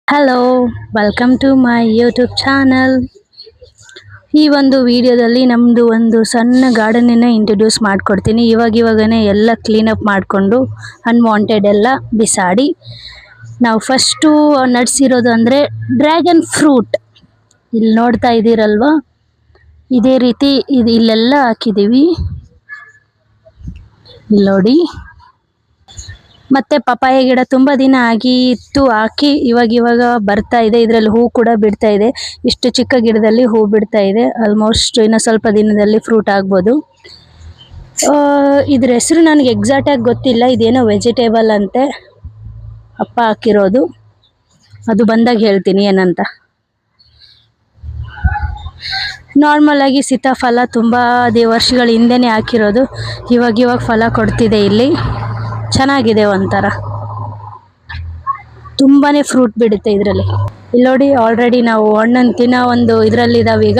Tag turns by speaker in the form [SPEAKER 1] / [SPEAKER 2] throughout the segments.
[SPEAKER 1] Hello, welcome to my YouTube channel. ಈ ಒಂದು ವಿಡಿಯೋದಲ್ಲಿ ನಮ್ಮದು ಒಂದು ಸಣ್ಣ ಗಾರ್ಡನ್ನ ಇಂಟ್ರೊಡ್ಯೂಸ್ ಮಾಡ್ಕೊಡ್ತೀನಿ. ಇವಾಗನೇ ಎಲ್ಲ ಕ್ಲೀನಪ್ ಮಾಡಿಕೊಂಡು ಅನ್ವಾಂಟೆಡ್ ಎಲ್ಲ ಬಿಸಾಡಿ ನಾವು ಫಸ್ಟು ನಡ್ಸಿರೋದು ಅಂದರೆ ಡ್ರ್ಯಾಗನ್ ಫ್ರೂಟ್. ಇಲ್ಲಿ ನೋಡ್ತಾ ಇದ್ದೀರಲ್ವಾ, ಇದೇ ರೀತಿ ಇಲ್ಲೆಲ್ಲ ಹಾಕಿದ್ದೀವಿ. ಇಲ್ಲಿ ನೋಡಿ, ಮತ್ತೆ ಪಪಾಯ ಗಿಡ ತುಂಬ ದಿನ ಆಗಿತ್ತು ಹಾಕಿ, ಇವಾಗ ಬರ್ತಾ ಇದೆ. ಇದರಲ್ಲಿ ಹೂ ಕೂಡ ಬಿಡ್ತಾ ಇದೆ. ಇಷ್ಟು ಚಿಕ್ಕ ಗಿಡದಲ್ಲಿ ಹೂ ಬಿಡ್ತಾ ಇದೆ. ಆಲ್ಮೋಸ್ಟ್ ಇನ್ನು ಸ್ವಲ್ಪ ದಿನದಲ್ಲಿ ಫ್ರೂಟ್ ಆಗ್ಬೋದು. ಇದ್ರ ಹೆಸರು ನನಗೆ ಎಕ್ಸಾಕ್ಟ್ ಆಗಿ ಗೊತ್ತಿಲ್ಲ. ಇದೇನೋ ವೆಜಿಟೇಬಲ್ ಅಂತೆ, ಅಪ್ಪ ಹಾಕಿರೋದು. ಅದು ಬಂದಾಗ ಹೇಳ್ತೀನಿ ಏನಂತ. ನಾರ್ಮಲ್ ಆಗಿ ಸೀತಾಫಲ ತುಂಬ ವರ್ಷಗಳ ಹಿಂದೆನೇ ಹಾಕಿರೋದು. ಇವಾಗ ಫಲ ಕೊಡ್ತಿದೆ. ಇಲ್ಲಿ ಚೆನ್ನಾಗಿದೆ, ಒಂಥರ ತುಂಬಾನೇ ಫ್ರೂಟ್ ಬಿಡುತ್ತೆ ಇದರಲ್ಲಿ. ಇಲ್ಲಿ ನೋಡಿ, ಆಲ್ರೆಡಿ ನಾವು ಹಣ್ಣನ್ನು ತಿನ್ನೋ ಒಂದು ಇದರಲ್ಲಿ ಇದಾವೆ ಈಗ.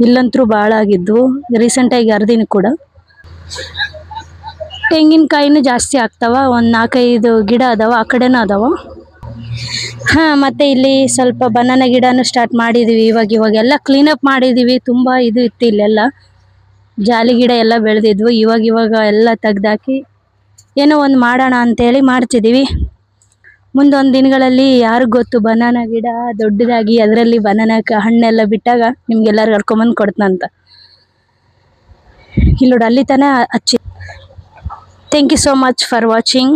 [SPEAKER 1] ಇಲ್ಲಂತರೂ ಭಾಳ ಆಗಿದ್ವು, ರೀಸೆಂಟಾಗಿ ಅರ್ದಿನ ಕೂಡ. ತೆಂಗಿನಕಾಯಿನೂ ಜಾಸ್ತಿ ಆಗ್ತಾವ. ಒಂದು 4-5 ಗಿಡ ಅದಾವ, ಆ ಕಡೆನೂ ಅದಾವ. ಮತ್ತೆ ಇಲ್ಲಿ ಸ್ವಲ್ಪ ಬನಾನಾ ಗಿಡನೂ ಸ್ಟಾರ್ಟ್ ಮಾಡಿದೀವಿ. ಇವಾಗೆಲ್ಲ ಕ್ಲೀನಪ್ ಮಾಡಿದೀವಿ. ತುಂಬಾ ಇದು ಇತ್ತು ಇಲ್ಲೆಲ್ಲ, ಜಾಲಿ ಗಿಡ ಎಲ್ಲ ಬೆಳೆದಿದ್ವು. ಇವಾಗ ಎಲ್ಲ ತೆಗ್ದಾಕಿ ಏನೋ ಒಂದು ಮಾಡೋಣ ಅಂತೇಳಿ ಮಾಡ್ತಿದ್ದೀವಿ. ಮುಂದೊಂದು ದಿನಗಳಲ್ಲಿ ಯಾರಿಗ್ ಗೊತ್ತು, ಬನಾನಾ ಗಿಡ ದೊಡ್ಡದಾಗಿ ಅದರಲ್ಲಿ ಬನಾನಾ ಹಣ್ಣೆಲ್ಲ ಬಿಟ್ಟಾಗ ನಿಮ್ಗೆಲ್ಲರೂ ಕರ್ಕೊಂಬಂದು ಕೊಡ್ತನಂತ. ಇಲ್ಲಿ ನೋಡಿ, ಅಲ್ಲಿ ತನಕ ಹಚ್ಚಿ. Thank you so much for watching.